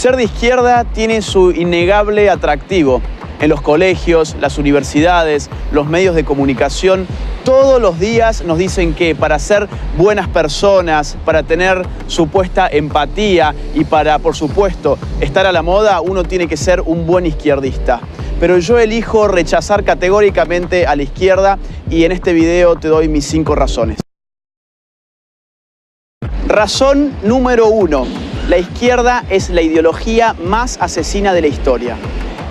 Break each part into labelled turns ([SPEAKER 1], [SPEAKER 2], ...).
[SPEAKER 1] Ser de izquierda tiene su innegable atractivo. En los colegios, las universidades, los medios de comunicación, todos los días nos dicen que para ser buenas personas, para tener supuesta empatía y para, por supuesto, estar a la moda, uno tiene que ser un buen izquierdista. Pero yo elijo rechazar categóricamente a la izquierda y en este video te doy mis 5 razones. Razón número 1. La izquierda es la ideología más asesina de la historia.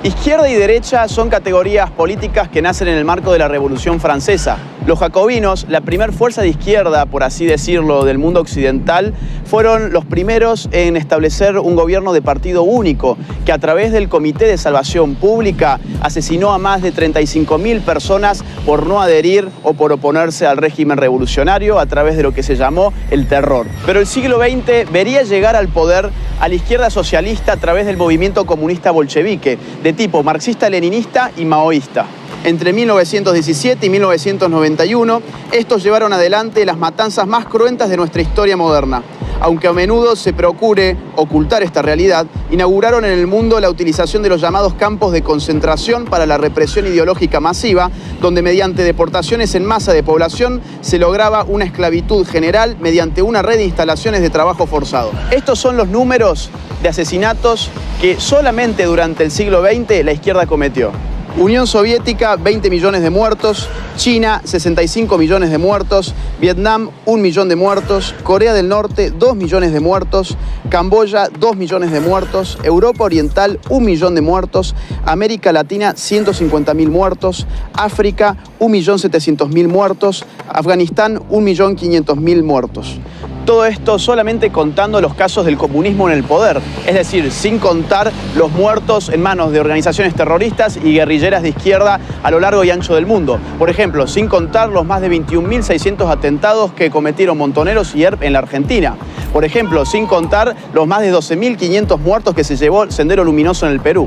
[SPEAKER 1] Izquierda y derecha son categorías políticas que nacen en el marco de la Revolución Francesa. Los jacobinos, la primer fuerza de izquierda, por así decirlo, del mundo occidental, fueron los primeros en establecer un gobierno de partido único, que a través del Comité de Salvación Pública asesinó a más de 35.000 personas por no adherir o por oponerse al régimen revolucionario a través de lo que se llamó el terror. Pero el siglo XX vería llegar al poder a la izquierda socialista a través del movimiento comunista bolchevique, de tipo marxista-leninista y maoísta. Entre 1917 y 1991, estos llevaron adelante las matanzas más cruentas de nuestra historia moderna. Aunque a menudo se procure ocultar esta realidad, inauguraron en el mundo la utilización de los llamados campos de concentración para la represión ideológica masiva, donde mediante deportaciones en masa de población se lograba una esclavitud general mediante una red de instalaciones de trabajo forzado. Estos son los números de asesinatos que solamente durante el siglo XX la izquierda cometió. Unión Soviética, 20 millones de muertos, China, 65 millones de muertos, Vietnam, 1 millón de muertos, Corea del Norte, 2 millones de muertos, Camboya, 2 millones de muertos, Europa Oriental, 1 millón de muertos, América Latina, 150.000 muertos, África, 1.700.000 muertos, Afganistán, 1.500.000 muertos. Todo esto solamente contando los casos del comunismo en el poder, es decir, sin contar los muertos en manos de organizaciones terroristas y guerrilleras de izquierda a lo largo y ancho del mundo. Por ejemplo, sin contar los más de 21.600 atentados que cometieron Montoneros y ERP en la Argentina. Por ejemplo, sin contar los más de 12.500 muertos que se llevó el Sendero Luminoso en el Perú.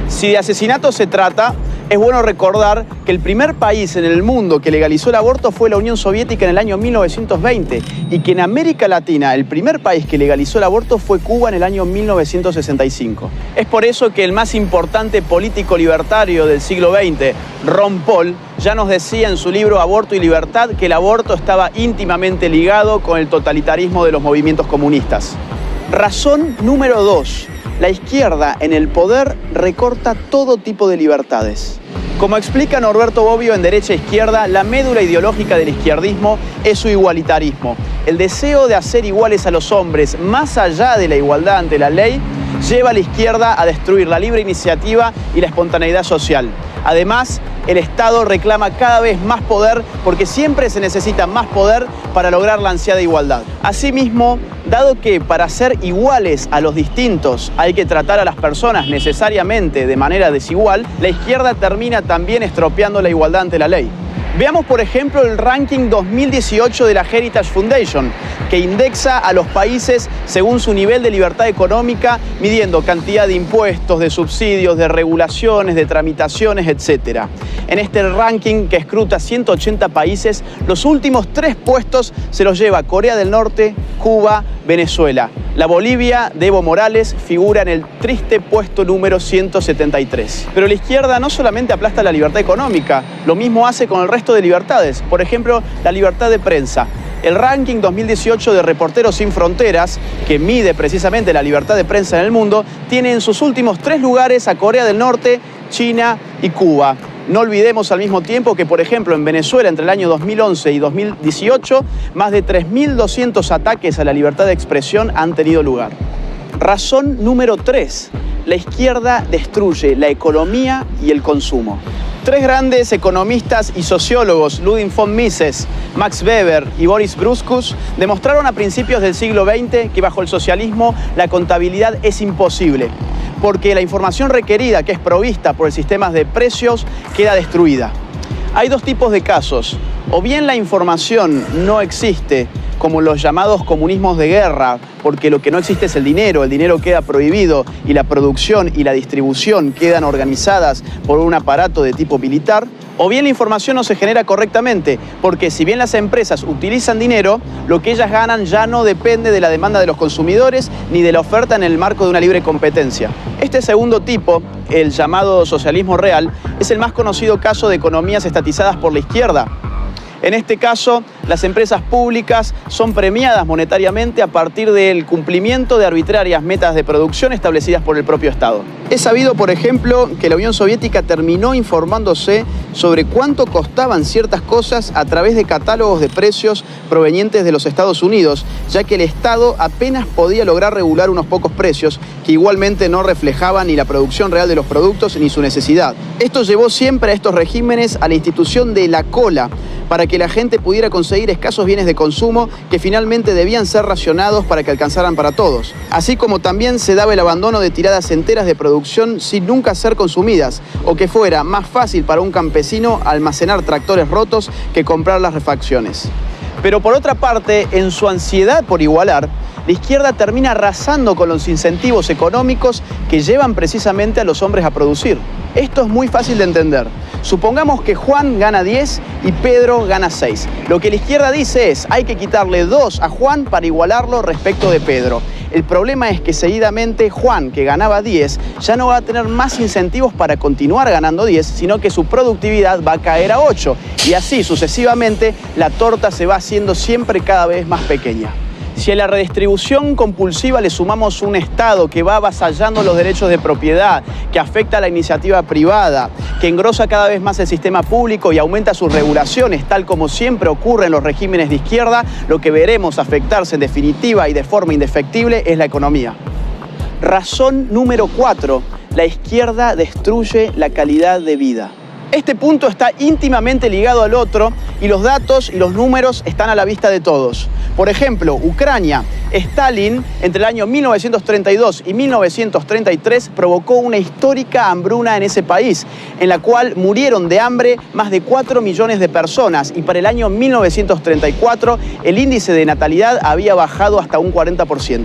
[SPEAKER 1] Si de asesinatos se trata, es bueno recordar que el primer país en el mundo que legalizó el aborto fue la Unión Soviética en el año 1920 y que en América Latina el primer país que legalizó el aborto fue Cuba en el año 1965. Es por eso que el más importante político libertario del siglo XX, Ron Paul, ya nos decía en su libro Aborto y Libertad que el aborto estaba íntimamente ligado con el totalitarismo de los movimientos comunistas. Razón número 2. La izquierda en el poder recorta todo tipo de libertades. Como explica Norberto Bobbio en Derecha e Izquierda, la médula ideológica del izquierdismo es su igualitarismo. El deseo de hacer iguales a los hombres, más allá de la igualdad ante la ley, lleva a la izquierda a destruir la libre iniciativa y la espontaneidad social. Además, el Estado reclama cada vez más poder porque siempre se necesita más poder para lograr la ansiada igualdad. Asimismo, dado que para ser iguales a los distintos hay que tratar a las personas necesariamente de manera desigual, la izquierda termina también estropeando la igualdad ante la ley. Veamos, por ejemplo, el ranking 2018 de la Heritage Foundation, que indexa a los países según su nivel de libertad económica, midiendo cantidad de impuestos, de subsidios, de regulaciones, de tramitaciones, etc. En este ranking, que escruta 180 países, los últimos 3 puestos se los lleva Corea del Norte, Cuba, Venezuela. La Bolivia de Evo Morales figura en el triste puesto número 173. Pero la izquierda no solamente aplasta la libertad económica, lo mismo hace con el resto de libertades. Por ejemplo, la libertad de prensa. El ranking 2018 de Reporteros Sin Fronteras, que mide precisamente la libertad de prensa en el mundo, tiene en sus últimos 3 lugares a Corea del Norte, China y Cuba. No olvidemos al mismo tiempo que, por ejemplo, en Venezuela, entre el año 2011 y 2018, más de 3.200 ataques a la libertad de expresión han tenido lugar. Razón número 3. La izquierda destruye la economía y el consumo. 3 grandes economistas y sociólogos, Ludwig von Mises, Max Weber y Boris Bruskus, demostraron a principios del siglo XX que bajo el socialismo la contabilidad es imposible, porque la información requerida, que es provista por el sistema de precios, queda destruida. Hay 2 tipos de casos. O bien la información no existe como los llamados comunismos de guerra, porque lo que no existe es el dinero queda prohibido y la producción y la distribución quedan organizadas por un aparato de tipo militar, o bien la información no se genera correctamente, porque si bien las empresas utilizan dinero, lo que ellas ganan ya no depende de la demanda de los consumidores ni de la oferta en el marco de una libre competencia. Este segundo tipo, el llamado socialismo real, es el más conocido caso de economías estatizadas por la izquierda. En este caso, las empresas públicas son premiadas monetariamente a partir del cumplimiento de arbitrarias metas de producción establecidas por el propio Estado. Es sabido, por ejemplo, que la Unión Soviética terminó informándose sobre cuánto costaban ciertas cosas a través de catálogos de precios provenientes de los Estados Unidos, ya que el Estado apenas podía lograr regular unos pocos precios que igualmente no reflejaban ni la producción real de los productos ni su necesidad. Esto llevó siempre a estos regímenes a la institución de la cola, para que la gente pudiera conseguir escasos bienes de consumo que finalmente debían ser racionados para que alcanzaran para todos. Así como también se daba el abandono de tiradas enteras de producción sin nunca ser consumidas, o que fuera más fácil para un campesino almacenar tractores rotos que comprar las refacciones. Pero por otra parte, en su ansiedad por igualar, la izquierda termina arrasando con los incentivos económicos que llevan precisamente a los hombres a producir. Esto es muy fácil de entender. Supongamos que Juan gana 10 y Pedro gana 6. Lo que la izquierda dice es, hay que quitarle 2 a Juan para igualarlo respecto de Pedro. El problema es que seguidamente Juan, que ganaba 10, ya no va a tener más incentivos para continuar ganando 10, sino que su productividad va a caer a 8. Y así sucesivamente la torta se va haciendo siempre cada vez más pequeña. Si a la redistribución compulsiva le sumamos un Estado que va avasallando los derechos de propiedad, que afecta a la iniciativa privada, que engrosa cada vez más el sistema público y aumenta sus regulaciones, tal como siempre ocurre en los regímenes de izquierda, lo que veremos afectarse en definitiva y de forma indefectible es la economía. Razón número 4. La izquierda destruye la calidad de vida. Este punto está íntimamente ligado al otro y los datos y los números están a la vista de todos. Por ejemplo, Ucrania. Stalin, entre el año 1932 y 1933, provocó una histórica hambruna en ese país, en la cual murieron de hambre más de 4 millones de personas y para el año 1934 el índice de natalidad había bajado hasta un 40%.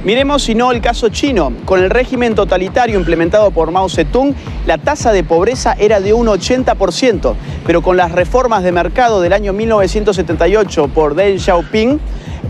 [SPEAKER 1] Miremos si no el caso chino. Con el régimen totalitario implementado por Mao Zedong, la tasa de pobreza era de un 80%, pero con las reformas de mercado del año 1978 por Deng Xiaoping,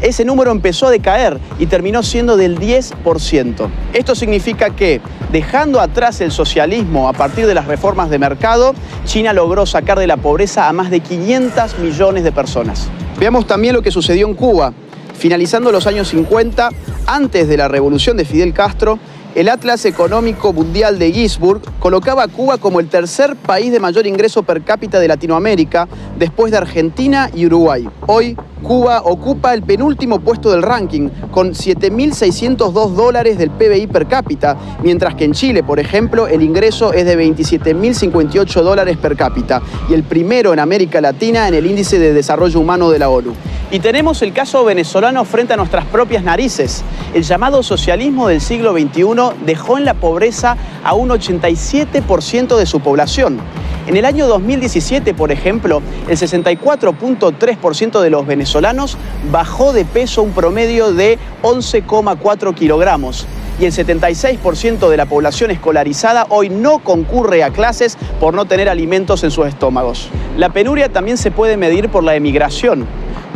[SPEAKER 1] ese número empezó a decaer y terminó siendo del 10%. Esto significa que, dejando atrás el socialismo a partir de las reformas de mercado, China logró sacar de la pobreza a más de 500 millones de personas. Veamos también lo que sucedió en Cuba. Finalizando los años 50, antes de la revolución de Fidel Castro, el Atlas Económico Mundial de Ginzburg colocaba a Cuba como el tercer país de mayor ingreso per cápita de Latinoamérica, después de Argentina y Uruguay. Hoy, Cuba ocupa el penúltimo puesto del ranking, con $7.602 del PBI per cápita, mientras que en Chile, por ejemplo, el ingreso es de $27.058 per cápita, y el primero en América Latina en el Índice de Desarrollo Humano de la ONU. Y tenemos el caso venezolano frente a nuestras propias narices. El llamado socialismo del siglo XXI dejó en la pobreza a un 87% de su población. En el año 2017, por ejemplo, el 64.3% de los venezolanos bajó de peso un promedio de 11,4 kilogramos. Y el 76% de la población escolarizada hoy no concurre a clases por no tener alimentos en sus estómagos. La penuria también se puede medir por la emigración.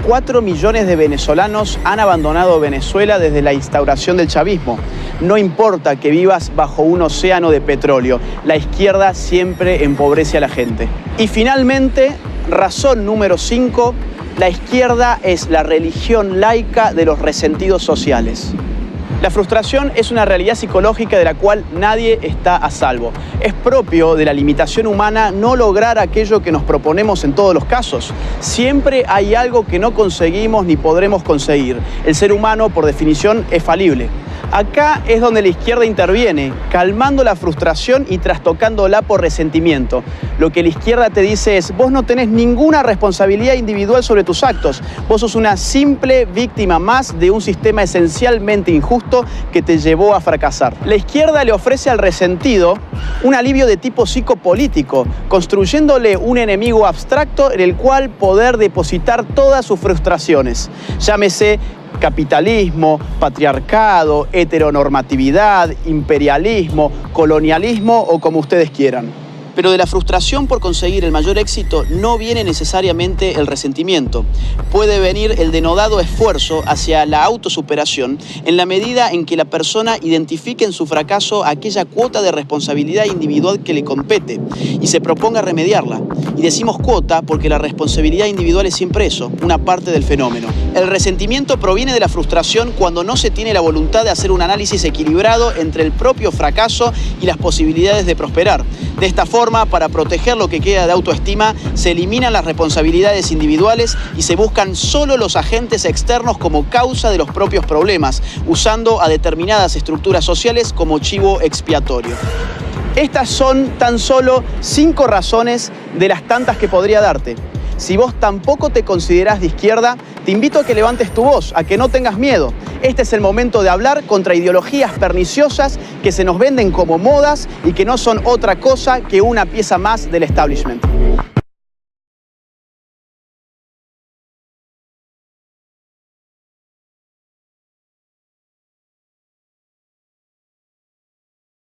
[SPEAKER 1] 4 millones de venezolanos han abandonado Venezuela desde la instauración del chavismo. No importa que vivas bajo un océano de petróleo, la izquierda siempre empobrece a la gente. Y finalmente, razón número 5, la izquierda es la religión laica de los resentidos sociales. La frustración es una realidad psicológica de la cual nadie está a salvo. Es propio de la limitación humana no lograr aquello que nos proponemos en todos los casos. Siempre hay algo que no conseguimos ni podremos conseguir. El ser humano, por definición, es falible. Acá es donde la izquierda interviene, calmando la frustración y trastocándola por resentimiento. Lo que la izquierda te dice es, vos no tenés ninguna responsabilidad individual sobre tus actos. Vos sos una simple víctima más de un sistema esencialmente injusto que te llevó a fracasar. La izquierda le ofrece al resentido un alivio de tipo psicopolítico, construyéndole un enemigo abstracto en el cual poder depositar todas sus frustraciones. Llámese capitalismo, patriarcado, heteronormatividad, imperialismo, colonialismo o como ustedes quieran. Pero de la frustración por conseguir el mayor éxito no viene necesariamente el resentimiento. Puede venir el denodado esfuerzo hacia la autosuperación en la medida en que la persona identifique en su fracaso aquella cuota de responsabilidad individual que le compete y se proponga remediarla. Y decimos cuota porque la responsabilidad individual es siempre eso, una parte del fenómeno. El resentimiento proviene de la frustración cuando no se tiene la voluntad de hacer un análisis equilibrado entre el propio fracaso y las posibilidades de prosperar. De esta forma, para proteger lo que queda de autoestima, se eliminan las responsabilidades individuales y se buscan solo los agentes externos como causa de los propios problemas, usando a determinadas estructuras sociales como chivo expiatorio. Estas son tan solo 5 razones de las tantas que podría darte. Si vos tampoco te considerás de izquierda, te invito a que levantes tu voz, a que no tengas miedo. Este es el momento de hablar contra ideologías perniciosas que se nos venden como modas y que no son otra cosa que una pieza más del establishment.